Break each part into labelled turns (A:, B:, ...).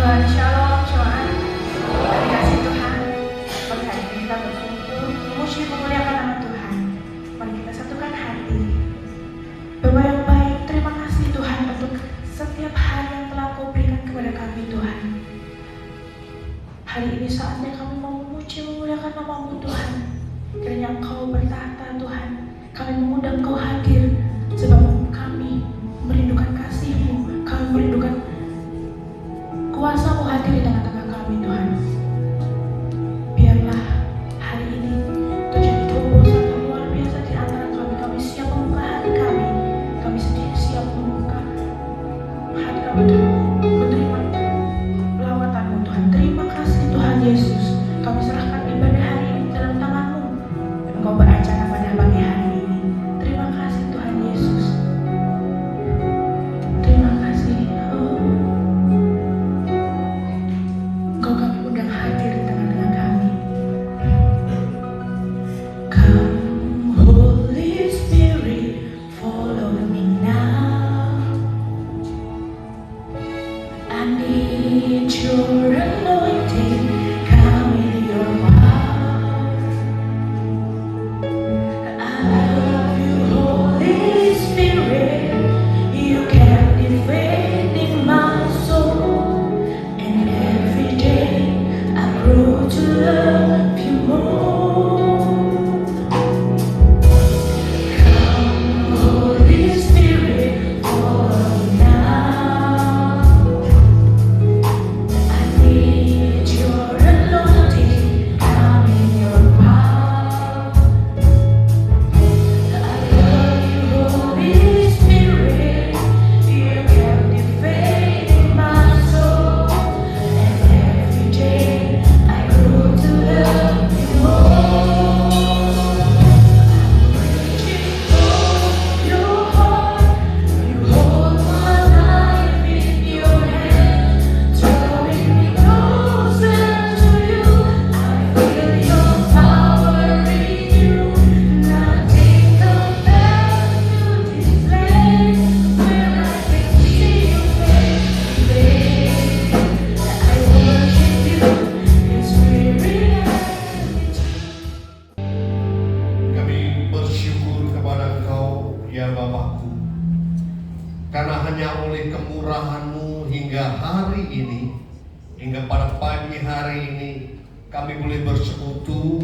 A: Shalom, jemaat. Terima kasih Tuhan. Pada hari ini kita berkumpul memuji memuliakan nama Tuhan. Mari kita satukan hati. Bapa yang baik, terima kasih Tuhan untuk setiap hari yang telah Kau berikan kepada kami Tuhan. Hari ini saatnya kami mau memuji memuliakan nama-Mu Tuhan. Kiranya Engkau bertahta Tuhan. Kami mengundang Kau hadir sebab kami merindukan kasih-Mu. Kami merindukan kuasa-Mu hadir di tengah-tengah kami Tuhan. Biarlah hari ini terjadi terobosan yang luar biasa di antara kami. Kami siap membuka hati kami. Kami siap membuka hati kami untuk menerima lawatan-Mu Tuhan. Terima kasih Tuhan Yesus. Kami serahkan ibadah hari ini dalam tangan-Mu. Engkau beracara pada pagi hari ini. Terima kasih Tuhan Yesus. Terima kasih. Engkau kami undang hadir di tengah-tengah kami. Come Holy Spirit, follow me now. I need your anointing, come in your power. I love you, Holy Spirit. You captivating my soul, and every day I grow to love you more. Come, Holy Spirit, follow me now. I need your anointing, come in your power. I love you, Holy Spirit. You captivating my soul, and every day I grow to love you more. Reaching for your heart, you hold my life in your hand, drawing me closer to you. I feel your power in you. Nothing compares to this place where I can see your face, babe. I worship you in spirit and in truth.
B: Kami bersyukur kepada Engkau, ya Bapakku, karena hanya oleh kemurahan-Mu hingga hari ini, hingga pada pagi hari ini, kami boleh bersekutu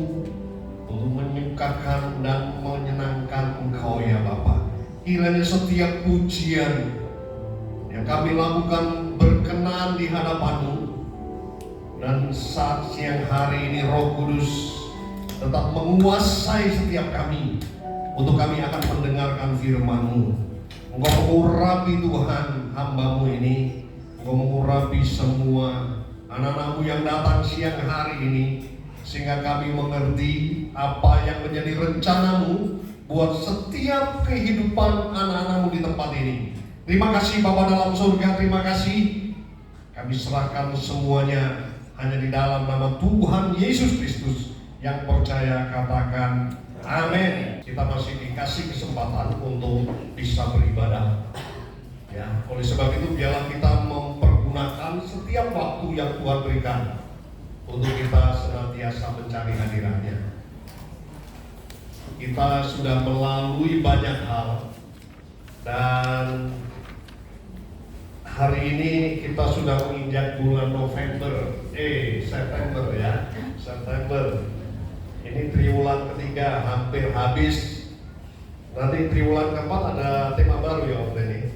B: untuk menyukakan dan menyenangkan Engkau, ya Bapa. Kiranya setiap pujian yang kami lakukan berkenan di hadapan-Mu, dan saat siang hari ini Roh Kudus tetap menguasai setiap kami, untuk kami akan mendengarkan firman-Mu. Engkau mengurapi Tuhan hamba-Mu ini, Engkau mengurapi semua anak-anak-Mu yang datang siang hari ini, sehingga kami mengerti apa yang menjadi rencana-Mu buat setiap kehidupan anak-anak-Mu di tempat ini. Terima kasih Bapa dalam surga, terima kasih. Kami serahkan semuanya hanya di dalam nama Tuhan Yesus Kristus yang percaya, katakan amin. Kita masih dikasih kesempatan untuk bisa beribadah, ya. Oleh sebab itu biarlah kita mempergunakan setiap waktu yang Tuhan berikan untuk kita senantiasa mencari hadirat-Nya. Kita sudah melalui banyak hal, dan hari ini kita sudah menginjak bulan September, ya. September. Ini triwulan ketiga hampir habis. Nanti triwulan keempat ada tema baru, ya Om Denny.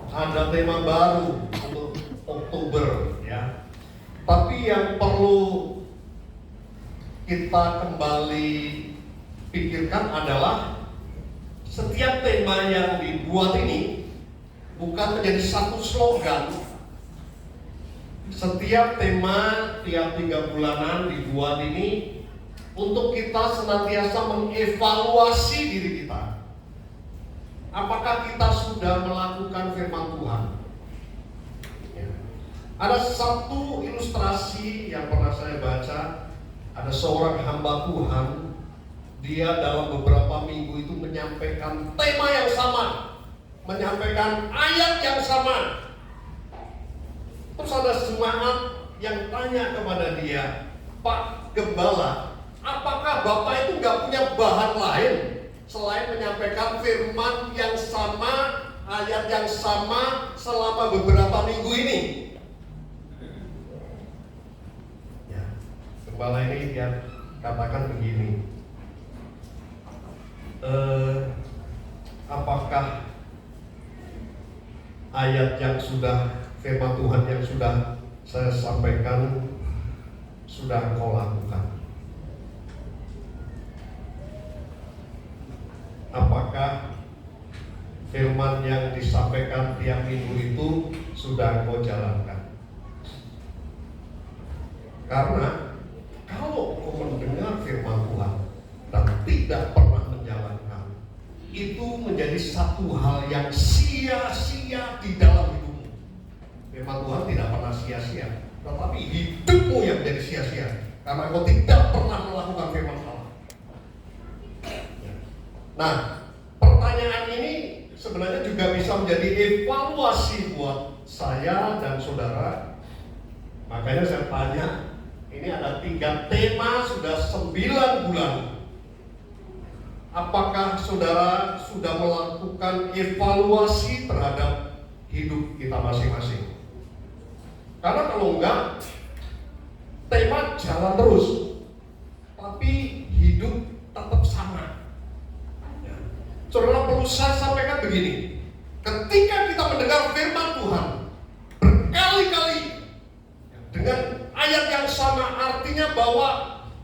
B: Ada tema baru untuk Oktober, ya. Tapi yang perlu kita kembali pikirkan adalah setiap tema yang dibuat ini bukan menjadi satu slogan. Setiap tema tiap 3 bulanan dibuat ini untuk kita senantiasa mengevaluasi diri kita. Apakah kita sudah melakukan firman Tuhan? Ya. Ada satu ilustrasi yang pernah saya baca. Ada seorang hamba Tuhan, dia dalam beberapa minggu itu menyampaikan tema yang sama, menyampaikan ayat yang sama. Terus ada jemaat yang tanya kepada dia, Pak Gembala, apakah Bapak itu nggak punya bahan lain selain menyampaikan firman yang sama, ayat yang sama selama beberapa minggu ini? Ya, Gembala ini dia katakan begini, apakah ayat yang sudah, firman Tuhan yang sudah saya sampaikan sudah engkau lakukan? Apakah firman yang disampaikan tiap minggu itu sudah engkau jalankan? Karena kalau engkau mendengar firman Tuhan dan tidak pernah menjalankan, itu menjadi satu hal yang sia-sia di dalam hidupmu. Firman Tuhan tidak pernah sia-sia, tetapi hidupmu yang menjadi sia-sia karena engkau tidak pernah melakukan firman Allah. Nah, pertanyaan ini sebenarnya juga bisa menjadi evaluasi buat saya dan saudara. Makanya saya tanya, ini ada 3 tema sudah 9 bulan. Apakah saudara sudah melakukan evaluasi terhadap hidup kita masing-masing? Karena kalau enggak, tema jalan terus, tapi hidup tetap sama. Saudara, perlu saya sampaikan begini, ketika kita mendengar firman Tuhan berkali-kali dengan ayat yang sama, artinya bahwa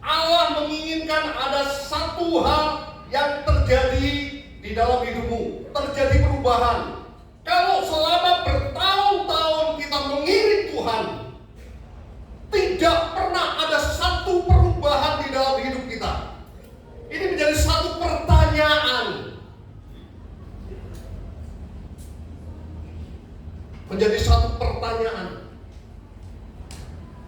B: Allah menginginkan ada satu hal yang terjadi di dalam hidupmu, terjadi perubahan. Kalau selama bertahun-tahun kita mengiring Tuhan, tidak pernah ada satu perubahan di dalam hidup kita, ini menjadi satu pertanyaan. Menjadi satu pertanyaan.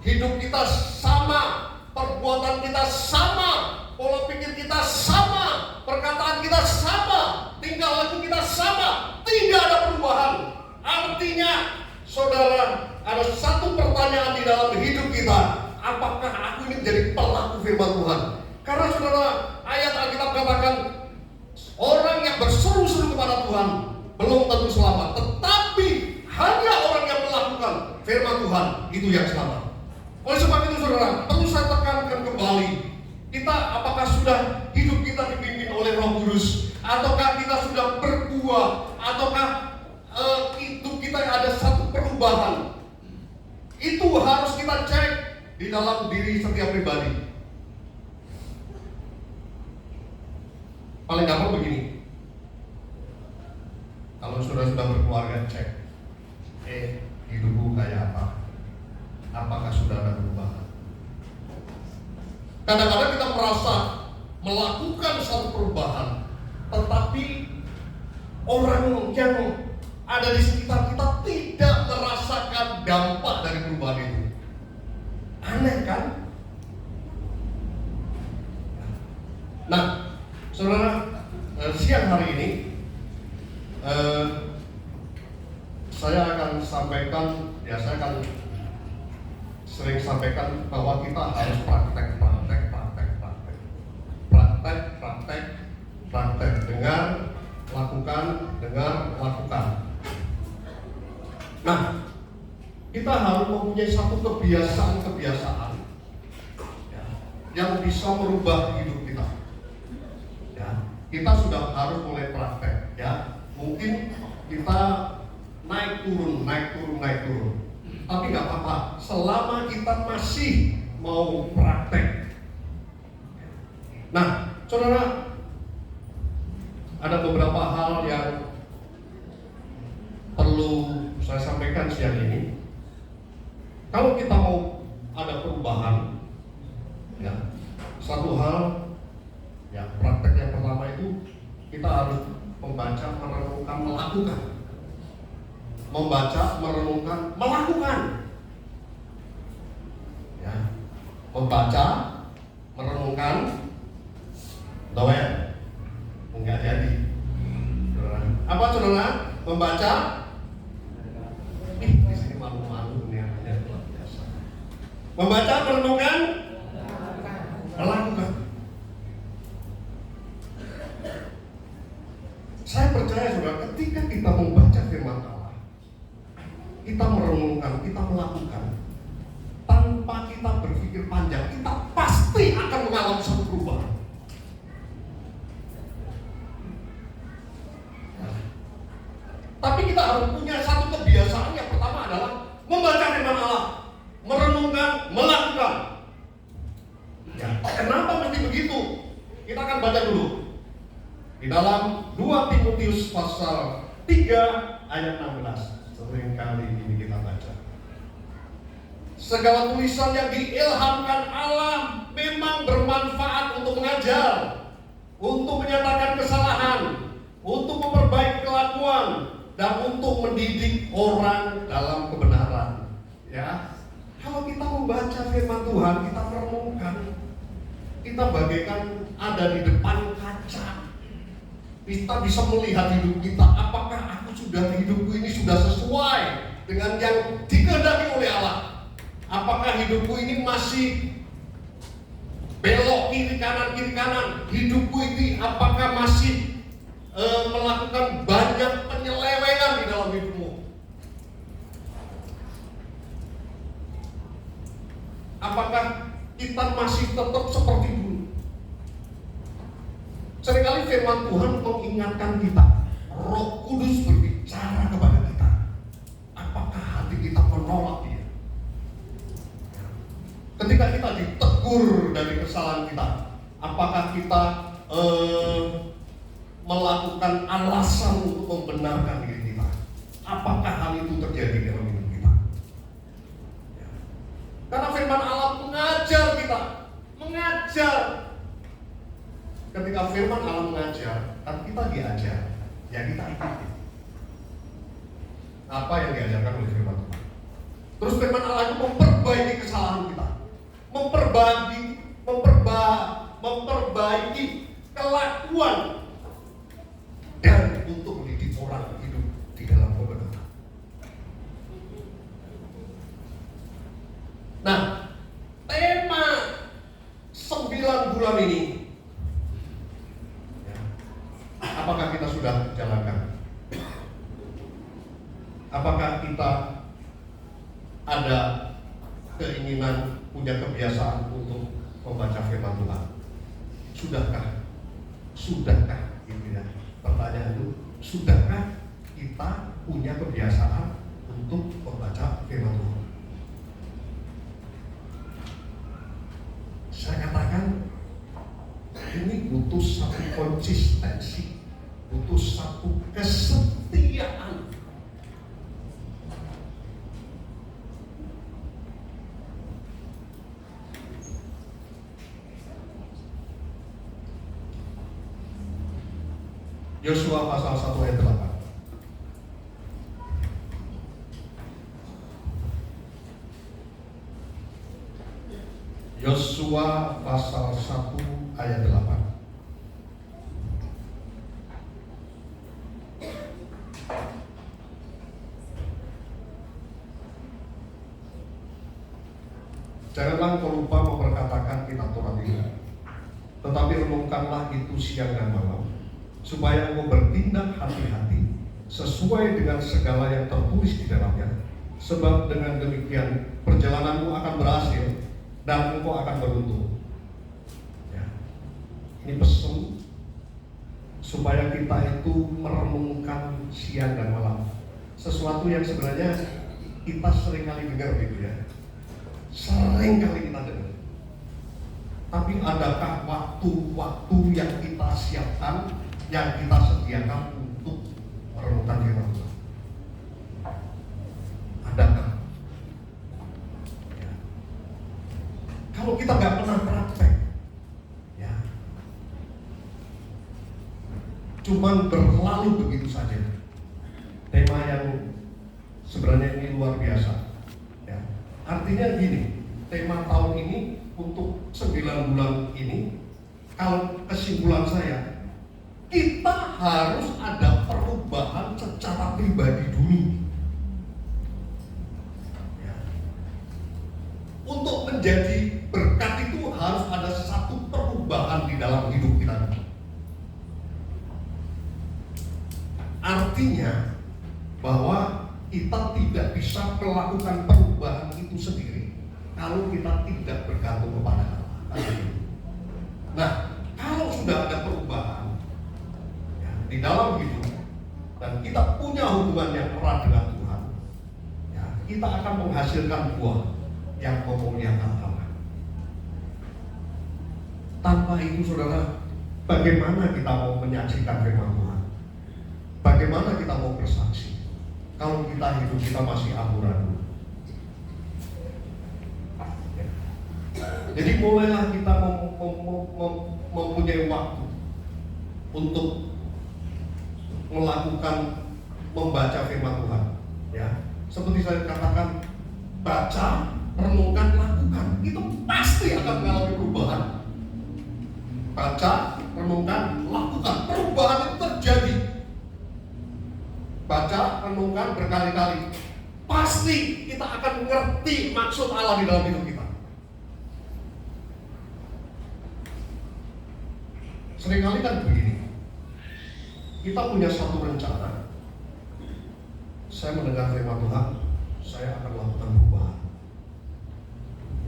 B: Hidup kita sama, perbuatan kita sama, pola pikir kita sama, perkataan kita sama, tingkah laku kita sama, tidak ada perubahan. Artinya, saudara, ada satu pertanyaan di dalam hidup kita, apakah aku ini menjadi pelaku firman Tuhan? Karena saudara, ayat Alkitab katakan, orang yang berseru-seru kepada Tuhan belum tentu selamat, tetapi hanya orang yang melakukan firman Tuhan itu yang selamat. Oleh sebab itu saudara, perlu saya tekankan kembali, kita apakah sudah hidup kita dipimpin oleh Roh Kudus, ataukah kita sudah berbuah, ataukah hidup kita ada satu perubahan? Itu harus kita cek di dalam diri setiap pribadi. Paling gampang begini, kalau sudah berkeluarga, cek hidupku kayak apa? Apakah sudah ada perubahan? Kadang-kadang kita merasa melakukan satu perubahan, tetapi orang yang ada di sekitar kita tidak merasakan dampak dari perubahan itu. Aneh kan? Nah, saudara, siang hari ini saya akan sampaikan, saya akan sering sampaikan bahwa kita harus praktek. Dengar, lakukan. Nah, kita harus mempunyai satu kebiasaan yang bisa merubah hidup kita. Kita sudah harus mulai praktek. Mungkin kita naik turun. Tapi nggak apa-apa, selama kita masih mau praktek. Nah, saudara, ada beberapa hal yang perlu saya sampaikan siang ini. Kalau kita mau ada perubahan, satu hal, praktek yang pertama itu kita harus membaca, merenungkan, melakukan. Membaca, merenungkan, melakukan. Membaca, merenungkan, doyan, enggak jadi. Apa saudara? Membaca. Di sini malu-malu nih. Membaca, merenungkan, melakukan. Saya percaya saudara, ketika kita membaca firman Allah, kita merenungkan, kita melakukan, tanpa kita berpikir panjang, kita pasti akan mengalami satu perubahan. Tapi kita harus punya satu kebiasaan. Yang pertama adalah membaca firman Allah, merenungkan, melakukan. Ya, kenapa mesti begitu? Kita akan baca dulu di dalam 2 Timotius pasal 3 ayat 16. Sering kali ini kita baca. Segala tulisan yang diilhamkan Allah memang bermanfaat untuk mengajar, untuk menyatakan kesalahan, untuk memperbaiki kelakuan, dan untuk mendidik orang dalam kebenaran. Ya, kalau kita membaca firman Tuhan, kita merenungkan, kita bagaikan ada di depan kaca. Kita bisa melihat hidup kita, apakah hidupku ini sudah sesuai dengan yang dikehendaki oleh Allah? Apakah hidupku ini masih belok kiri kanan? Hidupku ini apakah masih melakukan banyak penyelewengan di dalam hidupmu? Apakah kita masih tetap seperti dulu? Seringkali firman Tuhan mengingatkan kita, Roh Kudus berbicara kepada kita. Apakah hati kita menolak Dia? Ketika kita ditegur dari kesalahan kita, apakah kita melakukan alasan untuk membenarkan diri kita? Apakah hal itu terjadi dalam hidup kita? Ya. Karena firman Allah mengajar kita, mengajar. Ketika firman Allah mengajar, dan kita diajar, ya kita ikuti apa yang diajarkan oleh firman Tuhan. Terus firman Allah itu memperbaiki kesalahan kita, memperbaiki kelakuan, dan untuk mendidik orang hidup di dalam kebenaran. Nah, tema 9 bulan ini, ya, apakah kita sudah jalankan? Apakah kita ada keinginan, punya kebiasaan untuk membaca firman Tuhan? Sudahkah? Gitu ya. Pertanyaan itu, sudahkah kita punya kebiasaan untuk membaca firman Tuhan? Saya katakan ini butuh satu konsistensi, butuh satu kesetiaan. Yosua pasal 1 ayat 8. Yosua pasal 1 ayat 8. Janganlah engkau lupa memperkatakan kitab Taurat ini, tetapi renungkanlah itu siang dan malam, supaya engkau bertindak hati-hati sesuai dengan segala yang tertulis di dalamnya. Sebab dengan demikian perjalananmu akan berhasil dan engkau akan beruntung. Ya. Ini pesan supaya kita itu merenungkan siang dan malam. Sesuatu yang sebenarnya kita sering kali dengar gitu ya. Sering kali kita dengar. Tapi adakah waktu-waktu yang kita siapkan, yang kita sediakan untuk merenungkan firman Tuhan? Adakah? Ya. Kalau kita nggak pernah praktek, ya, cuman berlalu begitu saja. Tema yang sebenarnya ini luar biasa. Ya. Artinya gini, tema tahun ini untuk 9 bulan ini, kalau kesimpulan saya, kita harus ada perubahan secara pribadi dulu. Ya. Untuk bahwa kita tidak bisa melakukan perubahan itu sendiri kalau kita tidak bergantung kepada Allah. Nah, kalau sudah ada perubahan ya, di dalam hidup dan kita punya hubungan yang erat dengan Tuhan, ya, kita akan menghasilkan buah yang memuliakan Allah. Tanpa itu, saudara, bagaimana kita mau menyaksikan firman Tuhan? Bagaimana kita mau bersaksi kalau hidup kita masih amburadul? Jadi mulailah kita mempunyai waktu untuk membaca firman Tuhan. Ya, seperti saya katakan, baca, renungkan, lakukan, itu pasti akan mengalami perubahan. Baca, renungkan, lakukan, perubahan itu terjadi. Baca, renungkan berkali-kali, pasti kita akan mengerti maksud Allah di dalam hidup kita. Seringkali kan begini, kita punya satu rencana. Saya mendengar firman Tuhan, saya akan lakukan perubahan.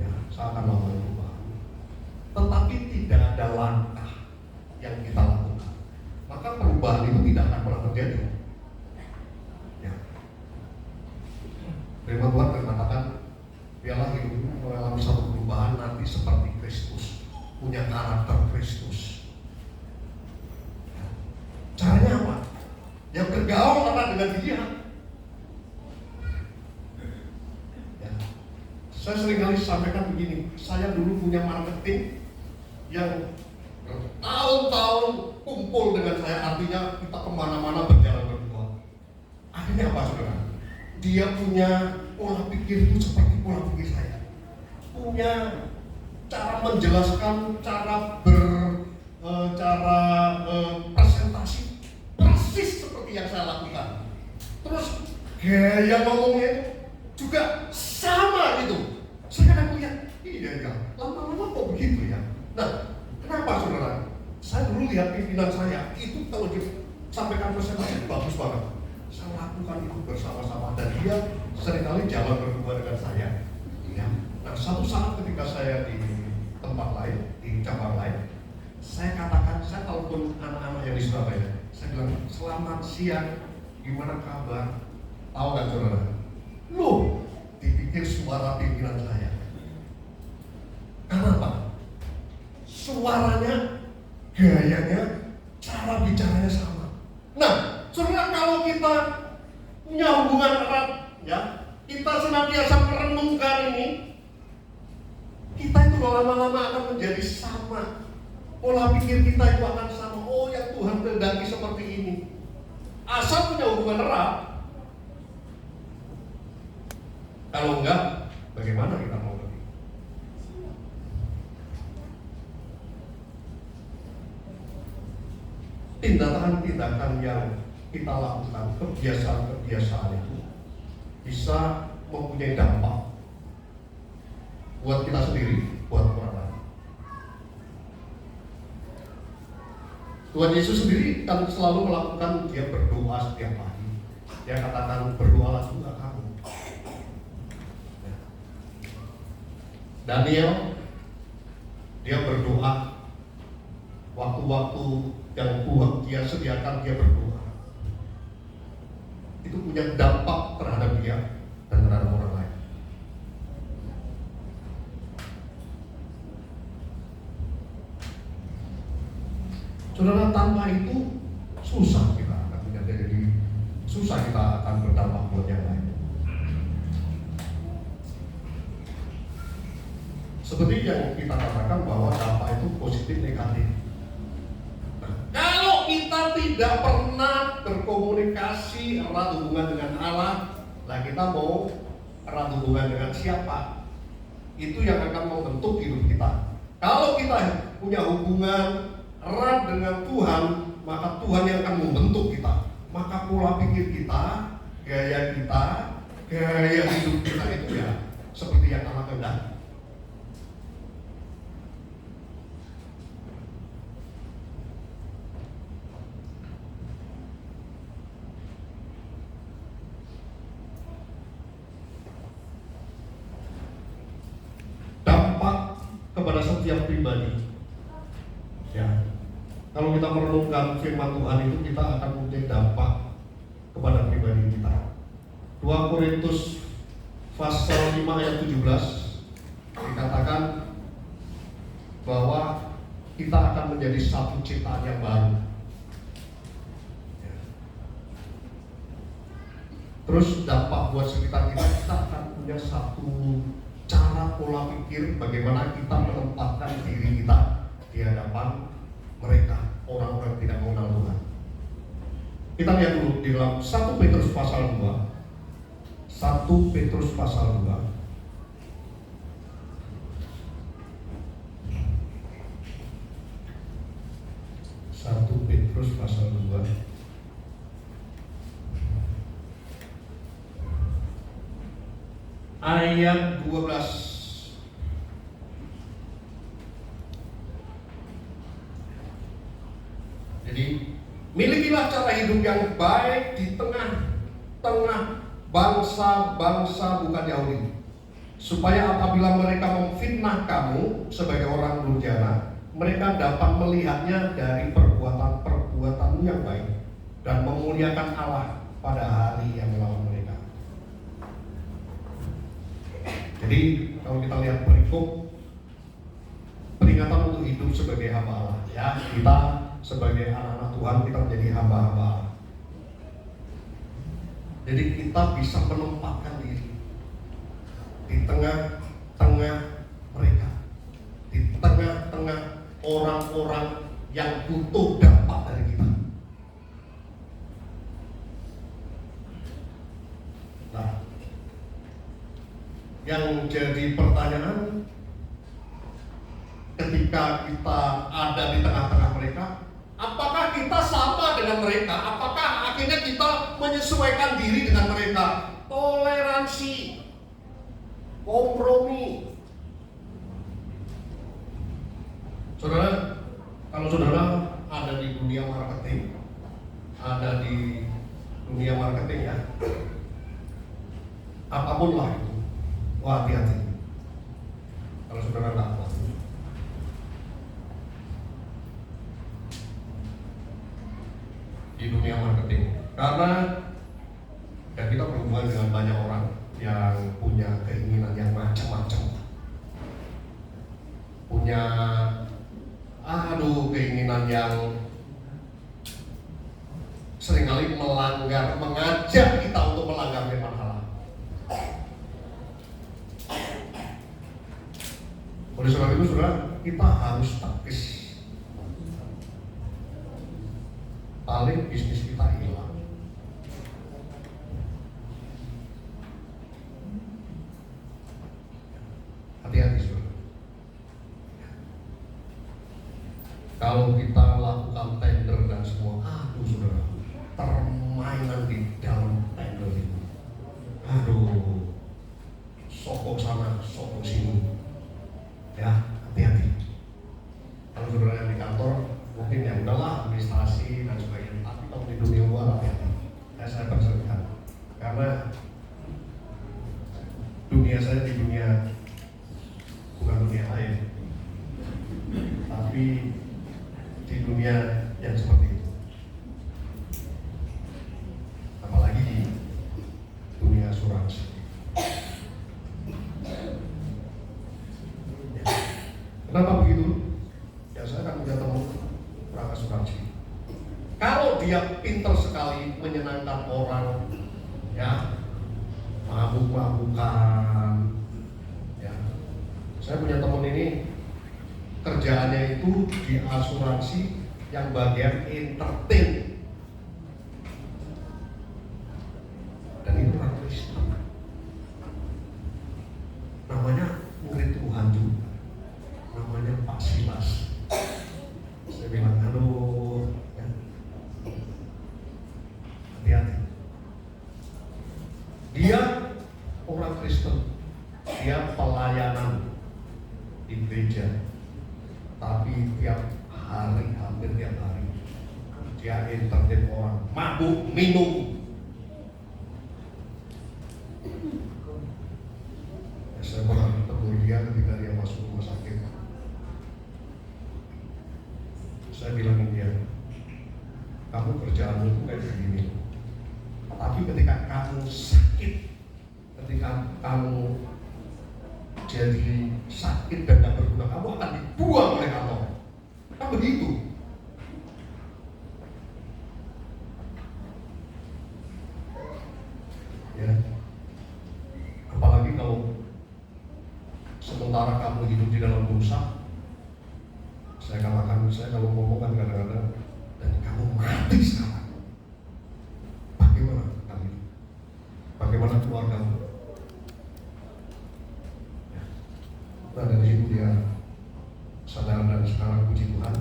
B: Ya, saya akan lakukan perubahan. Tetapi tidak ada langkah yang kita lakukan, maka perubahan itu tidak akan pernah terjadi. Ya. Firman Tuhan mengatakan, biarlah hidupmu mengalami satu perubahan nanti seperti Kristus, punya karakter Kristus. Caranya apa? Ya bergaul erat dengan Dia. Ya. Saya seringkali sampaikan begini, saya dulu punya marketing yang bertahun-tahun kumpul dengan saya, artinya kita kemana-mana berjalan berdua. Akhirnya apa, saudara? Dia punya pola pikir itu seperti pola pikir saya, punya cara menjelaskan, cara presentasi persis seperti yang saya lakukan. Terus gaya ngomongnya juga sama gitu. Saya kadang lihat, iya, lama-lama kok begitu ya. Nah, kenapa, saudara? Saya dulu lihat pimpinan saya itu kalau disampaikan presentasi bagus banget. Saya lakukan itu bersama-sama dan dia seringkali jalan berdua dengan saya. Ya. Nah, satu saat ketika saya di tempat lain, di cabang lain, saya katakan, saya telepon anak-anak yang di Surabaya. Saya bilang, selamat siang, gimana kabar? Tahu kan, saudara? Loh, dipikir suara pimpinan saya. Kenapa? Suaranya, gayanya, cara bicaranya sama. Nah, saudara, kalau kita punya hubungan erat, ya, kita senantiasa merenungkan ini, kita itu lama-lama akan menjadi sama. Pola pikir kita itu akan sama. Oh, yang Tuhan kehendaki seperti ini. Asal punya hubungan erat. Kalau enggak, bagaimana kita mau pergi? Tindakan-tindakan yang kita lakukan, kebiasaan-kebiasaan itu bisa mempunyai dampak buat kita sendiri, buat orang lain. Tuhan Yesus sendiri kan selalu melakukan, dia berdoa setiap hari. Dia katakan, berdoalah juga kamu. Daniel, dia berdoa waktu-waktu yang Tuhan dia sediakan, dia berdoa. Itu punya dampak terhadap dia dan terhadap orang lain. Saudara, tanpa itu susah kita akan menjadi, susah kita akan berdampak buat yang lain. Seperti yang kita katakan bahwa dampak itu positif negatif. Nah, kalau kita tidak pernah berkomunikasi erat hubungan dengan Allah, lah kita mau erat hubungan dengan siapa? Itu yang akan membentuk hidup kita. Kalau kita punya hubungan erat dengan Tuhan, maka Tuhan yang akan membentuk kita. Maka pola pikir kita, gaya hidup kita itu ya seperti yang Allah kehendaki. setiap pribadi. Ya, kalau kita merenungkan firman Tuhan itu, kita akan punya dampak kepada pribadi kita. 2 Korintus pasal 5 ayat 17 dikatakan bahwa kita akan menjadi satu ciptaan yang baru. Ya. Terus dampak buat sekitar kita, kita akan punya satu cara pola pikir bagaimana kita menempatkan diri kita di hadapan mereka, orang-orang yang tidak mengenal Tuhan. Kita lihat dulu di dalam 1 Petrus pasal 2. 1 Petrus pasal 2. 1 Petrus pasal 2. Ayat 12. Jadi, milikilah cara hidup yang baik di tengah-tengah bangsa-bangsa bukan Yahudi, supaya apabila mereka memfitnah kamu sebagai orang durjana, mereka dapat melihatnya dari perbuatan-perbuatanmu yang baik dan memuliakan Allah pada hari yang melawan mereka. Jadi kalau kita lihat perikop peringatan untuk hidup sebagai hamba Allah, ya, kita sebagai anak-anak Tuhan, kita menjadi hamba-hamba Allah. Jadi kita bisa menempatkan diri di tengah-tengah mereka, di tengah-tengah orang-orang yang butuh dampak dari kita. Nah, yang jadi pertanyaan ketika kita ada di tengah-tengah mereka, apakah kita sama dengan mereka? Apakah akhirnya kita menyesuaikan diri dengan mereka? Toleransi, kompromi. Saudara, kalau saudara ada di dunia marketing, ya, apapun lah itu, wah, hati-hati. Kalau saudara tak kuat, di dunia marketing, karena ya kita berhubungan dengan banyak orang yang punya keinginan yang macam-macam, punya keinginan yang seringkali mengajak kita untuk melanggar firman Allah. Oleh sebab itu, saudara, kita harus taktis. Paling bisnis kita hilang. Hati-hati, saudara. Kalau kita lakukan tender dan semua, saudara, permainan di dalam tender itu, sokok sana, sokok sini, ya, hati-hati. Kalau saudara yang di kantor, mungkin ya udahlah, administrasi dan sebagainya. Tapi kalau di dunia luar, hati-hati. Saya percaya, karena dunia saya di dunia bukan dunia lain, tapi di dunia yang seperti itu, apalagi di dunia asuransi. Ya. Kenapa begitu? Ya, saya akan punya teman orang asuransi. Kalau dia pintar sekali menyenangkan orang, ya, mabuk-mabukan, ya. Saya punya teman ini, kerjaannya itu di asuransi yang bagian entertain, dan itu orang Kristen, namanya murid Tuhan juga, namanya Pak Silas. Saya bilang, ya, hati-hati. Dia orang Kristen, dia pelayanan di gereja, tapi hampir tiap hari dia entertain orang, mabuk, minum. Ya, saya pernah ketemu dia ketika dia masuk rumah sakit. kamu jadi sakit dan tidak berguna, kamu akan dibuang oleh kantor. Kan begitu. Ya. Apalagi kalau sementara kamu hidup di dalam dosa, saya katakan, saya kalau ngomong kan kadang-kadang, dan kamu mati sekarang, bagaimana kamu? Bagaimana keluargamu? Ya. Nah dari situ dia sadar, dan sekarang puji Tuhan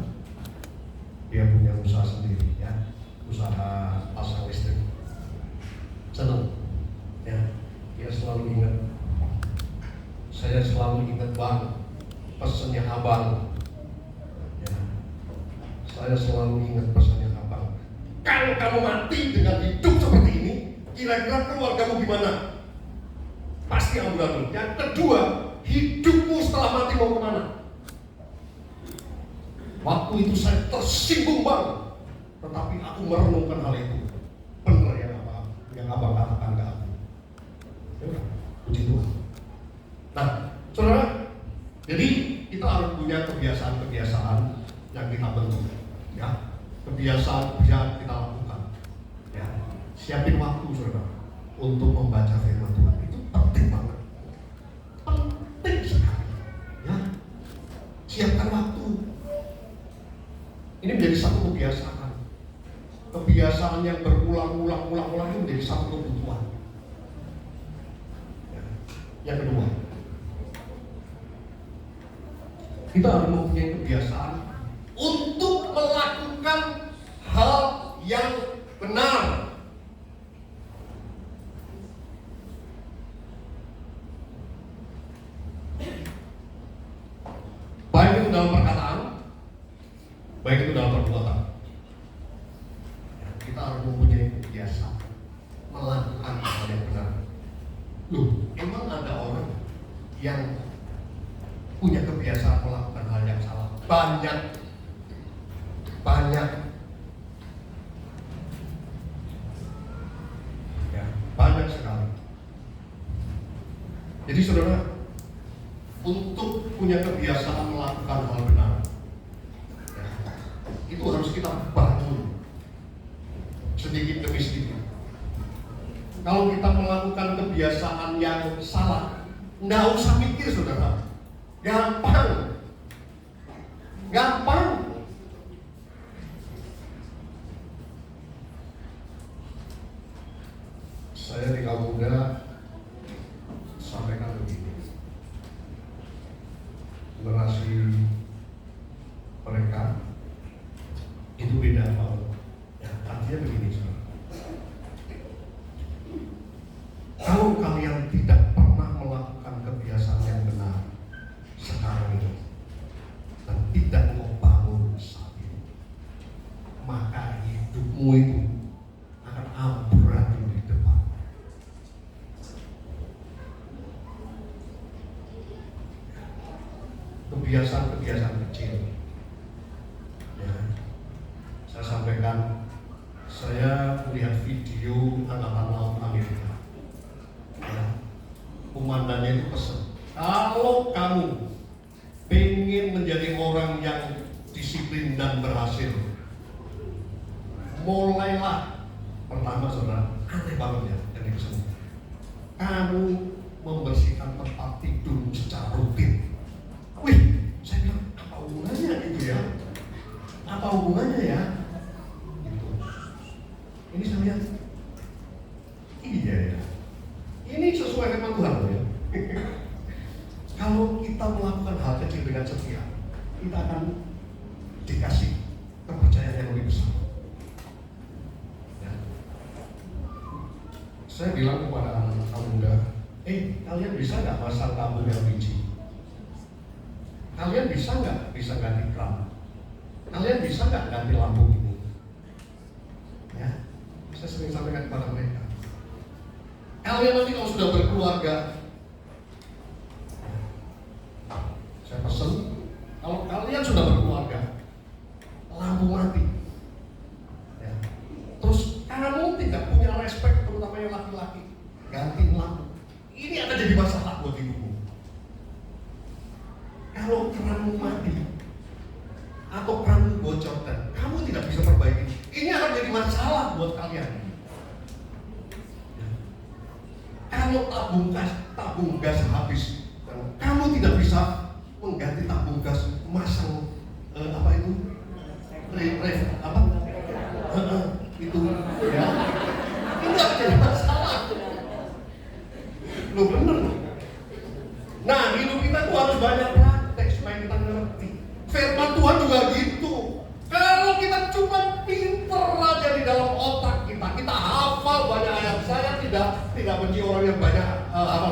B: dia punya usaha sendiri, ya, usaha pasang listrik. Senang, ya, dia selalu ingat. Saya selalu ingat banget pesannya abang. Ya, saya selalu ingat pesannya abang. Kalau kamu mati dengan hidup seperti ini, kira-kira keluargamu gimana? Pasti amburadul. Yang kedua, hidupmu setelah mati mau kemana? Waktu itu saya tersinggung banget, tetapi aku merenungkan hal itu. Benar yang abang katakan ke aku. Ya udah, puji Tuhan. Nah, saudara, jadi kita harus punya kebiasaan-kebiasaan yang kita bentuk, ya, kebiasaan yang kita lakukan, ya. Siapin waktu, saudara, untuk membaca firman Tuhan. Itu penting banget, penting sekali, ya. Siapkan waktu. Ini menjadi satu kebiasaan. Kebiasaan yang berulang-ulang itu menjadi satu kebutuhan. Ya. Yang kedua, kita harus mempunyai kebiasaan untuk melakukan hal yang benar. Baik itu dalam perkataan, baik itu dalam perbuatan. Kita harus mempunyai kebiasaan melakukan hal yang benar. Loh, emang ada orang yang punya kebiasaan melakukan hal yang salah? Banyak. Ya, banyak sekali. Jadi saudara, untuk punya kebiasaan melakukan hal benar, ya, itu harus kita bangun sedikit demi sedikit. Kalau kita melakukan kebiasaan yang salah, nggak usah mikir, saudara. Gampang. Saya di kaum muda sampaikan begini. Generasi mereka itu beda banget. Ya, artinya begini, saudara. Kalau kalian tidak pernah melakukan kebiasaan yang benar sekarang ini dan tidak mau bangun saat ini, maka hidupmu itu akan amburadul di depan. Kebiasaan-kebiasaan kecil, ya. Saya sampaikan, saya melihat video Angkatan Laut Amerika, ya. Komandannya itu pesan, kalau kamu pengen menjadi orang yang disiplin dan berhasil, mulailah pertama, saudara, aneh banget ya yang dipesan, kamu membersihkan tempat tidur secara rutin. Wih, saya bilang, apa hubungannya itu ya? Apa hubungannya ya? Gitu. Ini saya lihat, iya ya. Ini sesuai dengan Tuhan ya. Kalau kita melakukan hal kecil dengan setia, kita akan dikasih kepercayaan yang lebih besar. Ya. Saya bilang kepada anak-anak muda, kalian bisa nggak pasang tabung LPG? Kalian bisa nggak ganti kran? Kalian bisa nggak ganti lampu ini? Ya, saya sering sampaikan kepada mereka. Kalian nanti kalau sudah berkeluarga, saya pesan, kalau kalian sudah berkeluarga, lampu mati, ya. Terus kamu tidak punya respect, terutama yang laki-laki, ganti lampu. Ini akan jadi masalah buat hidupmu. Kalau keranmu mati atau keranmu bocor dan kamu tidak bisa perbaiki, ini akan jadi masalah buat kalian. Kalau tabung gas habis, dan kamu tidak bisa mengganti tabung gas, masang itu ya, ini akan jadi masalah. Lo bener. Nah, hidup kita tuh harus banyak praktek supaya kita ngerti. Firman Tuhan juga gitu. Kalau kita cuma pinter aja di dalam otak kita hafal banyak ayat. Saya tidak benci orang yang banyak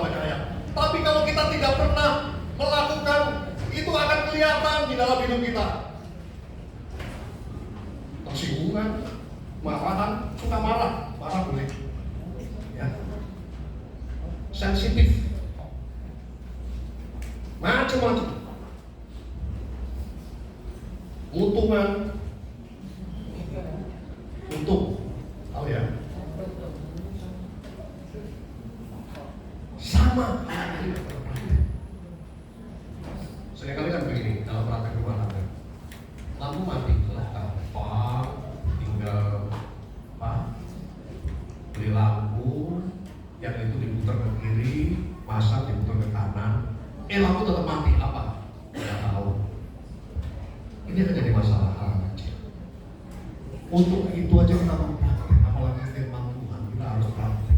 B: banyak ayat. Tapi kalau kita tidak pernah melakukan, itu akan kelihatan di dalam hidup kita. Tersinggungan, marahan, suka marah boleh. Ya. Sensitif, macam-macam, untungan, tahu ya, sama. Seringkali kan begini dalam praktek rumah tangga, lampu mati, gampang, tinggal beli lampu yang itu diputar ke kiri, pasang diputar ke kanan, lampu tetap mati, apa? Tidak tahu. Ini akan jadi masalah hal kecil. Untuk itu aja kita harus praktek, apalagi firman Tuhan kita harus praktek.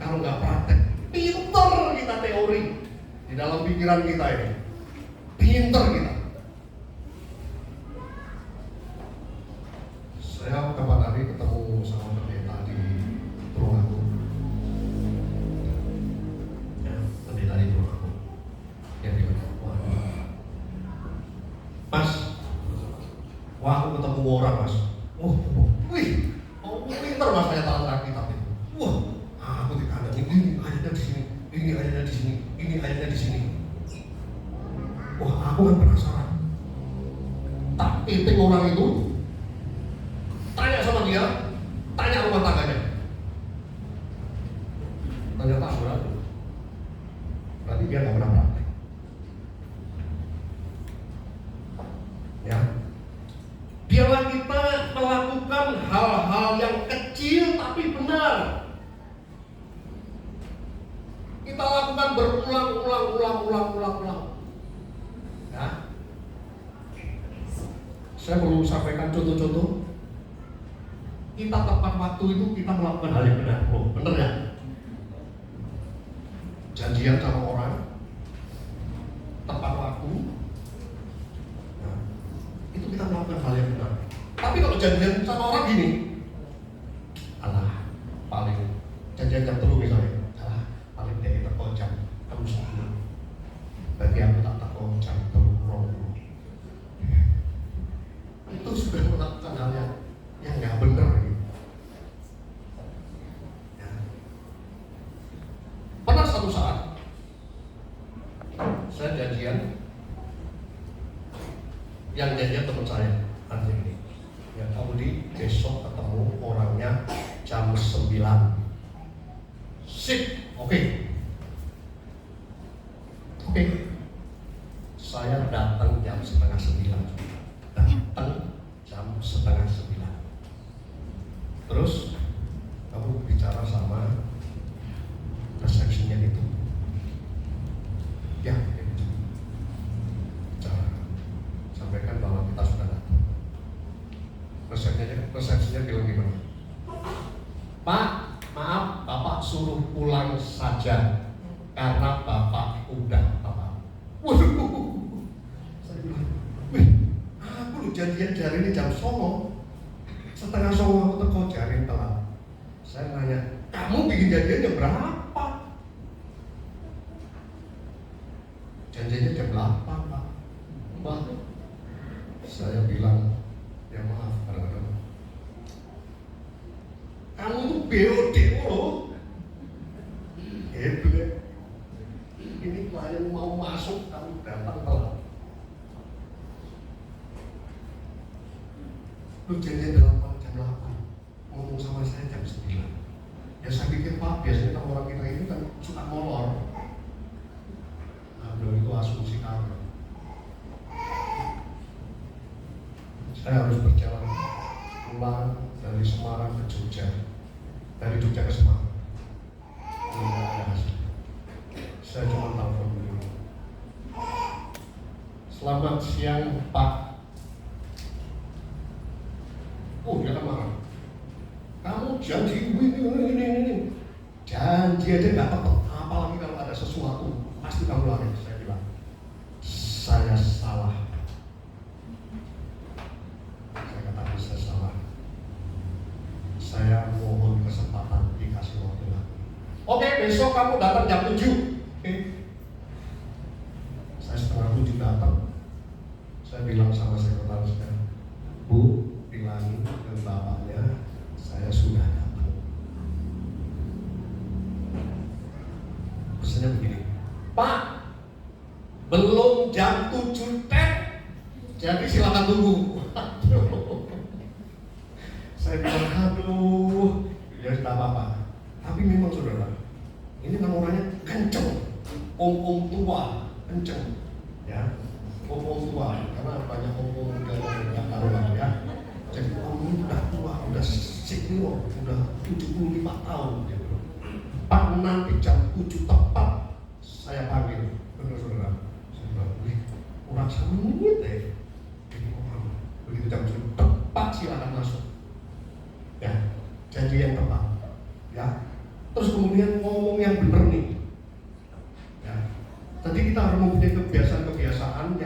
B: Kalau nggak praktek, pinter kita teori di dalam pikiran kita ini, pinter kita. Saya kapan hari ketemu sama pendeta di Tulungagung. Pendeta di Tulungagung. Dia bilang, Mas, aku ketemu orang, Mas. Pinter Mas, saya tahu Alkitab itu. Aku dikandang ini ayatnya di sini, ini ayatnya di sini, ini ayatnya di sini. Aku kan penasaran. Tak piting orang itu, tanya sama dia, tanya rumah tangganya. Ternyata akurat. Berarti dia nggak pernah praktek. Ya, biarlah kita melakukan hal-hal yang kecil tapi benar. Kita lakukan berulang-ulang. Ya, saya perlu sampaikan contoh-contoh. Kita tepat waktu itu kita melakukan hal yang benar. Benar ya? Janjian sama orang, tepat waktu. Nah, itu kita melakukan hal yang benar. Tapi kalau janjian sama orang gini, paling janjian jam 3 misalnya, paling dia teko jam 10. Bagi aku tak teko jam 3. Itu sudah melakukan hal yang nggak benar. Pernah satu saat saya janjian, yang janjian teman saya nanti ini, ya kamu di besok ketemu orangnya jam 9. Sip, oke. Saya datang jam 8:30. Datang jam 8:30. Terus kamu bicara sama resepsinya itu, ya, sampaikan bahwa kita sudah datang. Resepsinya bilang gimana? Pak, maaf, Bapak suruh pulang saja karena Bapak udah apa? Waduh, saya bilang, aku lu janjian jari ini jam 09:00, 09:30 aku teko jari telat. Saya nanya, kamu bikin janjian jam berapa? Janjinya jam 8, Pak. Mbak, saya bilang, ya maaf, kadang-kadang kamu tuh BOD loh. Hebat. Ini klien mau masuk, kamu datang telat. Lu janjian jam 8, ngomong sama saya jam 9. Ya saya pikir, Pak, biasanya kalau orang kita ini kan suka ngomong Selamat siang Pak. Oh dia kan marah. Kamu janji ini. Janji aja nggak tepat. Apalagi kalau ada sesuatu pasti kamu lari. Saya bilang saya salah. Saya katakan saya salah. Saya mohon kesempatan dikasih waktu lagi. Oke, besok kamu datang jam 7. Oke. Saya setengah 7 datang. Saya bilang sama sekretaris saya, Bu, bilangin ke bapaknya saya sudah datang. Pesannya begini, Pak, belum jam 7 tet, jadi silakan tunggu. Saya bilang, aduh, ya tidak apa-apa. Tapi memang saudara, ini kan orangnya kenceng, om tua, kenceng, ya. Om tua, karena banyak om muda yang nggak karuan ya. Jadi om udah tua, udah senior, udah 75 tahun. Gitu. Pak, nanti jam 7 tepat saya panggil, benar saudara. Saya bilang, wih, kurang 1 menit deh. Ini orang begitu jam 7 tepat silakan masuk. Ya, janji yang tepat. Ya, terus kemudian ngomong yang benar nih. Ya, jadi kita harus mempunyai kebiasaan-kebiasaan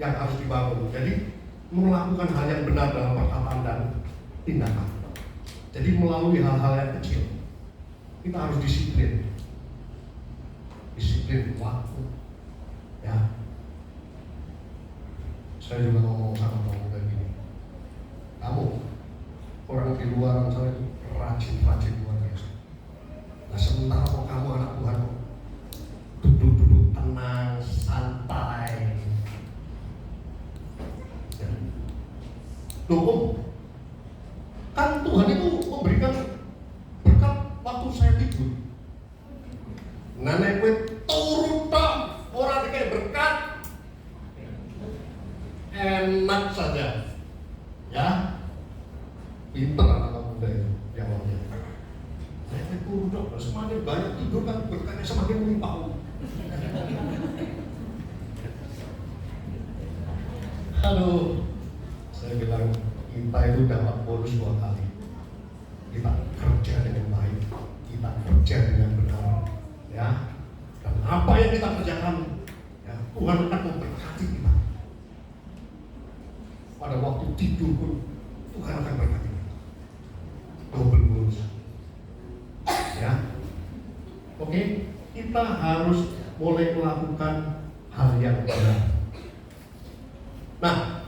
B: yang harus dibangun. Jadi melakukan hal yang benar dalam perkataan dan tindakan. Jadi melalui hal-hal yang kecil kita harus disiplin waktu. Ya, saya juga ngomong sama kamu kayak gini. Kamu orang di luar sana itu rajin luar biasa. Nah sementara kok kamu anak Tuhan duduk tenang, santai. Loh, kan Tuhan itu memberikan berkat waktu saya tidur. Nenek gue turun tok, orang kayak berkat, enak saja, ya. Pinter anak muda itu jawabnya. Nenek turun tok, semakin banyak tidur kan berkatnya semakin melimpah. Aduh, saya bilang kita itu dapat bonus 2 kali. Kita kerja dengan baik, kita kerja dengan benar, ya. Dan apa yang kita kerjakan, ya, Tuhan akan memberkati kita. Pada waktu tidur pun Tuhan akan berkati kita. Double bonus, ya. Oke, kita harus mulai melakukan hal yang benar. Nah,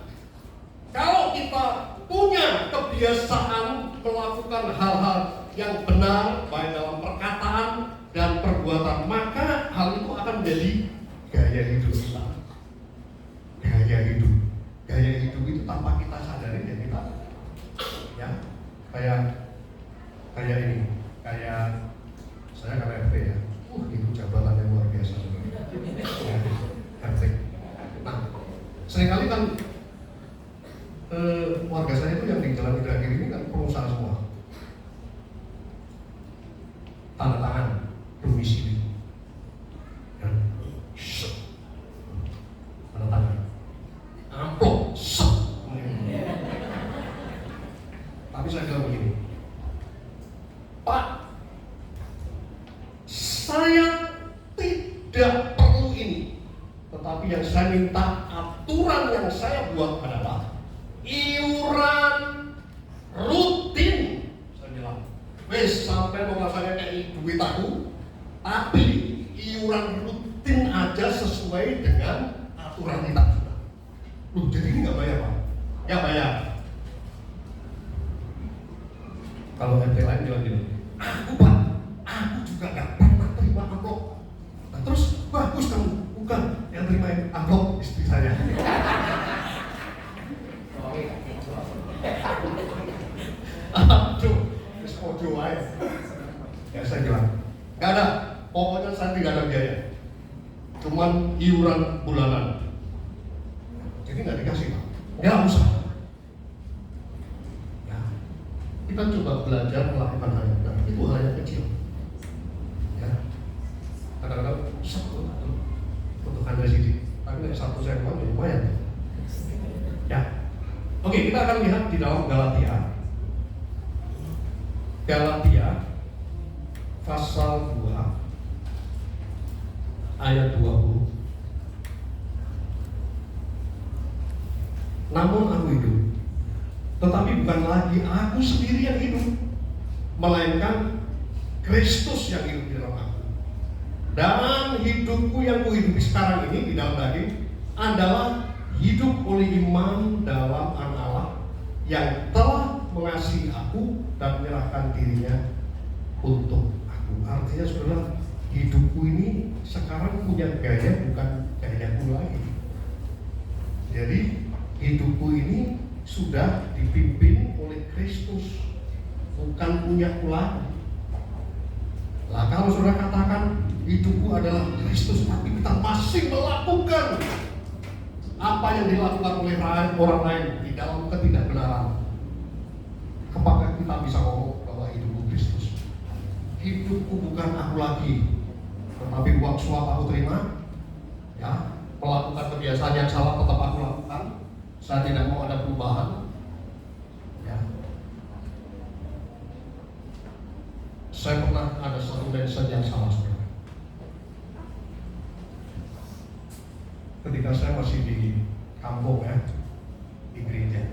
B: kalau kita punya kebiasaan melakukan hal-hal yang benar baik dalam perkataan dan perbuatan, maka hal itu akan menjadi gaya hidup kita. Gaya hidup itu tanpa kita sadari ya kita, ya, kayak ini, kayak saya kan RT ya, itu jabatan yang luar biasa, ya, RT. Nah, seringkali kan warga saya itu yang di Jalan Indragiri ini kan pengusaha semua. Tanda tangan domisili, ya. Tanda tangan, amplop, Tapi saya bilang begini, Pak, saya tidak perlu ini, tetapi yang saya minta, aturan yang saya buat adalah iuran rutin. Saya bilang, wes sampai mau rasanya kayak duit aku, tapi iuran rutin aja sesuai dengan aturan kita. Loh, jadi ini nggak bayar Pak? Ya bayar. Kalau RT lain bilang gini, aku Pak, aku juga nggak pernah terima amplop. Nah, terus bagus kamu, bukan yang terima amplop istri saya. Aduh, terus ojo aja. Ya saya bilang, nggak ada, pokoknya saya tidak ada biaya, cuman iuran bulanan. Jadi nggak dikasih Pak, nggak usah. Ya, kita coba belajar melakukan hal yang benar, itu hal yang kecil. Ya, kadang-kadang untuk Anda sendiri, Tapi satu saya buat lumayan. Ya. Oke, kita akan lihat di dalam Galatia. Galatia pasal 2 ayat 20. Namun aku hidup, tetapi bukan lagi aku sendiri yang hidup, melainkan Kristus yang hidup di dalam aku. Dan hidupku yang kuhidupi sekarang ini di dalam daging adalah hidup oleh iman dalam Anak Allah yang telah mengasihi aku dan menyerahkan dirinya untuk aku. Artinya saudara, hidupku ini sekarang punya gaya, bukan gayaku lagi. Jadi hidupku ini sudah dipimpin oleh Kristus, bukan punyaku lagi. Lah kalau saudara katakan hidupku adalah Kristus, tapi kita masih melakukan apa yang dilakukan oleh orang lain di dalam ketidakbenaran, apakah kita bisa ngomong bahwa hidupku Kristus? Hidupku bukan aku lagi, tetapi uang suap aku terima, ya, melakukan kebiasaan yang salah tetap aku lakukan. Saya tidak mau ada perubahan, ya. Saya pernah ada satu mindset yang salah, saudara. Ketika saya masih di kampung, ya, di gereja,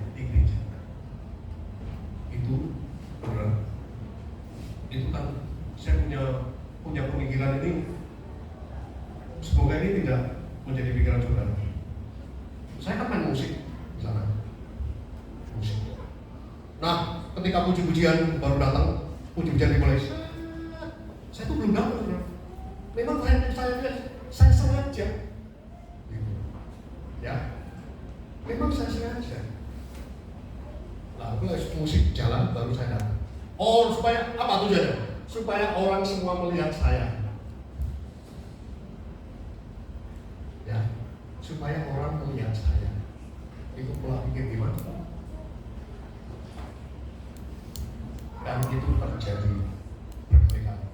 B: itu benar. Itu kan saya punya pemikiran ini. Semoga ini tidak menjadi pikiran saudara. Saya kan main musik di sana, musik. Nah, ketika puji-pujian baru datang, puji-pujian dimulai, saya tuh belum dapat, saudara. Memang saya sengaja, ya. Memang saya sengaja. Lalu musik jalan baru saya datang. Oh, supaya apa tujuannya? Supaya orang semua melihat saya. Ya, supaya orang melihat saya. Itu pola pikir gimana? Dan itu terjadi berkali-kali.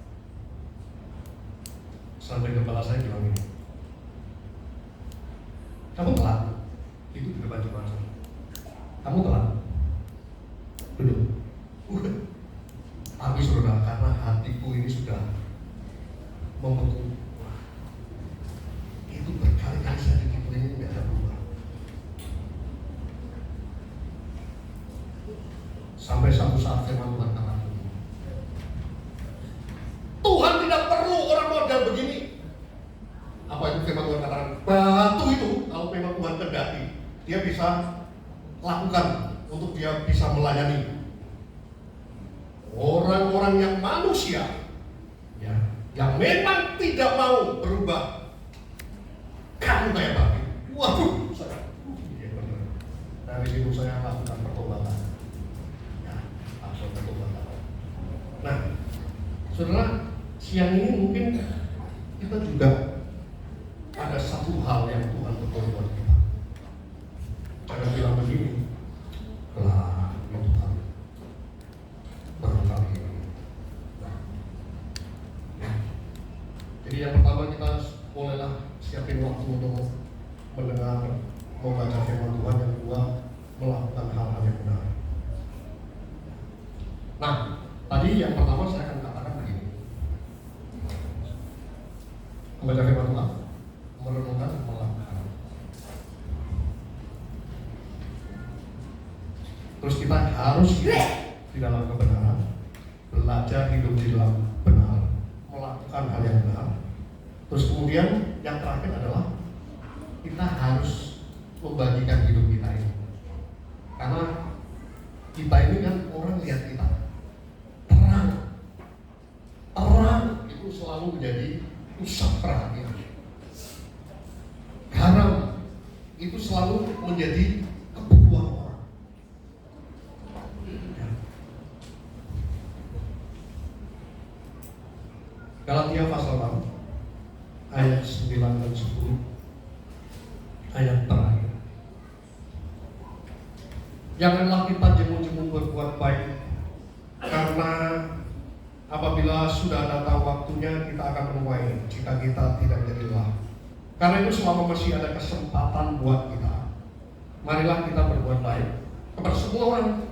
B: Sampai kepala saya bilang ini, kamu telat. Itu di depan jemaat. Kamu telat. Duduk. Tapi saudara, karena hatiku ini sudah membeku, itu berkali-kali saya dikirim tidak ada perubahan. Sampai satu saat firman Tuhan katakan, Tuhan tidak perlu orang model begini. Apa itu firman Tuhan katakan? Batu itu kalau memang Tuhan kehendaki, dia bisa lakukan untuk dia bisa melayani orang-orang yang manusia, ya, yang memang tidak mau berubah. Kamu kayak babi. Waduh, saya, ya benar. Dari situ saya lakukan pertobatan. Ya, langsung pertobatan. Nah, saudara, siang ini mungkin kita juga ada satu hal yang Tuhan betul buat kita. Jangan bilang begini, lah, ya Tuhan, baru kali ini. Nah, ya. Jadi yang pertama kita bolehlah siapin waktu untuk mendengar, membaca firman Tuhan. Yang kedua, melakukan hal-hal yang benar. Nah, tadi yang pertama saya akan katakan begini. Membaca firman Tuhan, merenungkan, melakukan. Terus kita harus di dalam kebenaran, belajar hidup di dalam benar, melakukan hal yang benar. Terus kemudian yang terakhir adalah kita harus membagikan hidup kita ini. Karena kita ini kan orang lihat kita terang itu selalu menjadi pusat perhatian. Garam itu selalu menjadi kebutuhan orang. Galatia pasal 6 ayat 9 dan 10, ayat terakhir. Janganlah kita jemu-jemu berbuat baik, karena apabila sudah datang waktunya kita akan menuai jika kita tidak menjadi lelah. Karena itu selama masih ada kesempatan buat kita, marilah kita berbuat baik kepada semua orang.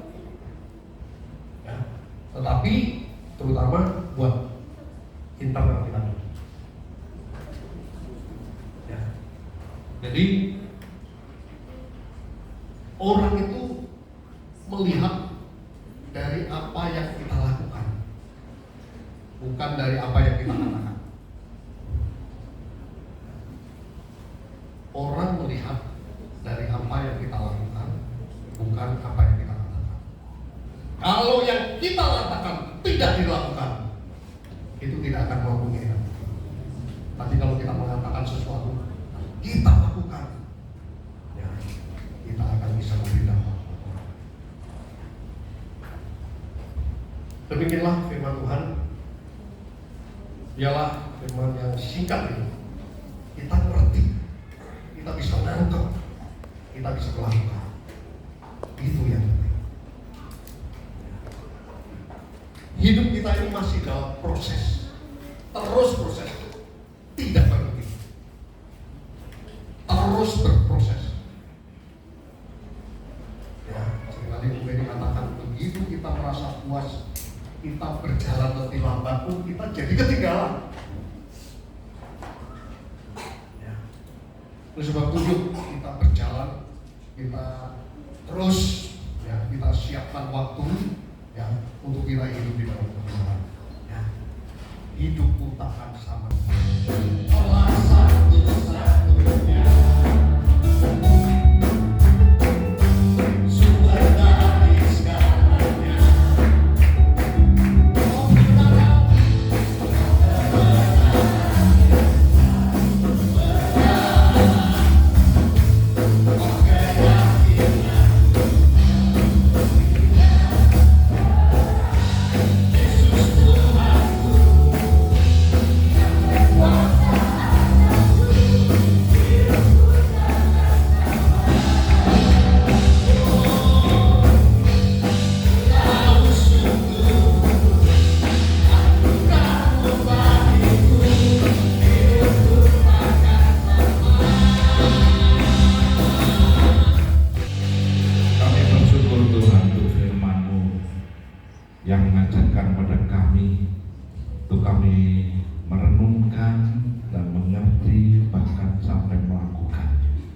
B: Ya. Tetapi terutama buat internal kita. Ya. Jadi orang itu melihat dari apa yang kita lakukan, bukan dari apa yang kita katakan. Orang melihat dari apa yang kita lakukan, bukan apa yang kita katakan. Kalau yang kita lakukan tidak dilakukan, itu tidak akan mampu kita. Tapi kalau kita mengatakan sesuatu, kita lakukan, ya, kita akan bisa memberi dampak. Demikianlah firman Tuhan. Ialah firman yang singkat ini. Kita ngerti, kita bisa nangkep, kita bisa melakukan. Itu yang penting. Hidup kita ini masih dalam proses, terus proses, tidak berhenti, terus berproses. Ya, sekali lagi dikatakan, begitu kita merasa puas, kita berjalan lebih lambat pun kita jadi ketinggalan. Ya. Oleh sebab itu kita berjalan, kita terus, ya, kita siapkan waktu, ya, untuk kita hidup di dalam kebenaran. Ya. Hidup pun takkan sama. Allah satu-satunya.
C: yang mengajarkan pada kami untuk kami merenungkan dan mengerti bahkan sampai melakukannya.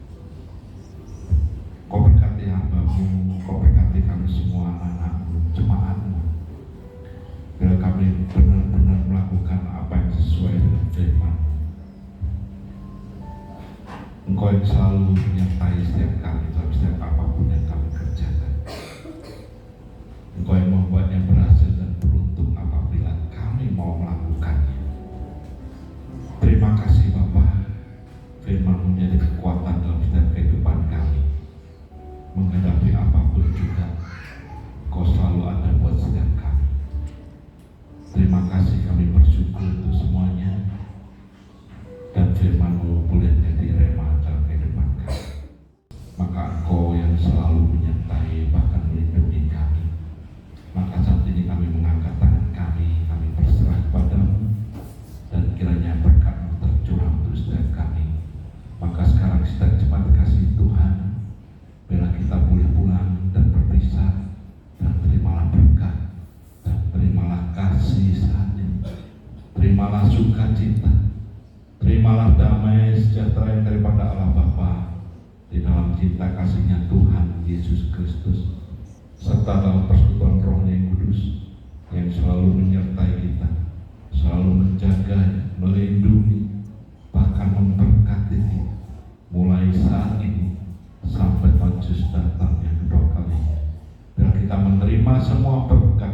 C: Kau berkati hamba-Mu, Kau berkati kami semua anak-Mu, jemaat-Mu, bila kami benar-benar melakukan apa yang sesuai dengan firman. Engkau yang selalu menyertai setiap kami dalam setiap apapun yang kami kerjakan. Engkau yang membuatnya berhasil dan beruntung apabila kami mau melakukannya. Terima kasih Bapa, firman menjadi kekuatan dalam setiap kehidupan kami. Menghadapi apapun juga, Kau selalu ada buat setiap kami. Terima kasih, kami bersyukur untuk semuanya. Dan firman-Mu boleh menjadi rema dalam kehidupan kami. Maka Engkau yang selalu menyertai bahkan melindungi kami. Maka saat ini kami mengangkat tangan kami berserah kepada-Mu, dan kiranya berkat-Mu tercurah untuk setiap kami. Maka sekarang sedang cepat kasih Tuhan, bila kita boleh pulang dan berpisah, dan terimalah berkat, dan terimalah kasih saat ini, terimalah sukacita, terimalah damai sejahtera yang daripada Allah Bapa di dalam cinta kasih-Nya Tuhan Yesus Kristus, serta dalam persekutuan Roh-Nya yang kudus yang selalu menyertai kita, selalu menjaga, melindungi, bahkan memberkati kita mulai saat ini sampai Tuhan Yesus datang yang kedua kali. Biar kita menerima semua berkat